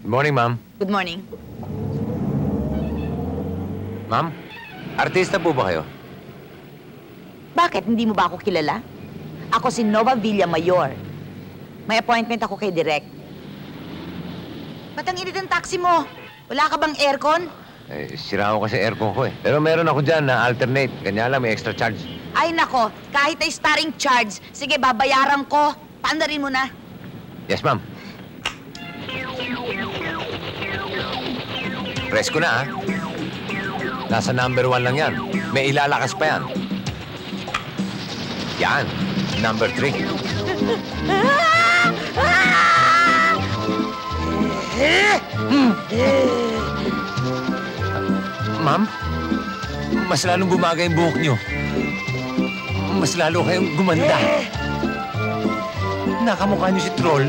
Good morning, ma'am. Good morning. Ma'am, artista po ba kayo? Bakit? Hindi mo ba ako kilala? Ako si Nova Villamayor. May appointment ako kay Direk. Ba't ang init ang taxi mo? Wala ka bang aircon? Sira ko kasi aircon ko eh. Pero meron ako dyan na alternate. Kanya lang, may extra charge. Ay nako, kahit ay starring charge, sige babayaran ko. Paandarin mo na. Yes, ma'am. Press ko na, ha? Nasa number 1 lang yan. May ilalakas pa yan. Yan. Number 3. Ma'am, mas lalong bumagay yung buhok niyo. Mas lalo kayong gumanda. Nakamukha niyo si Troll.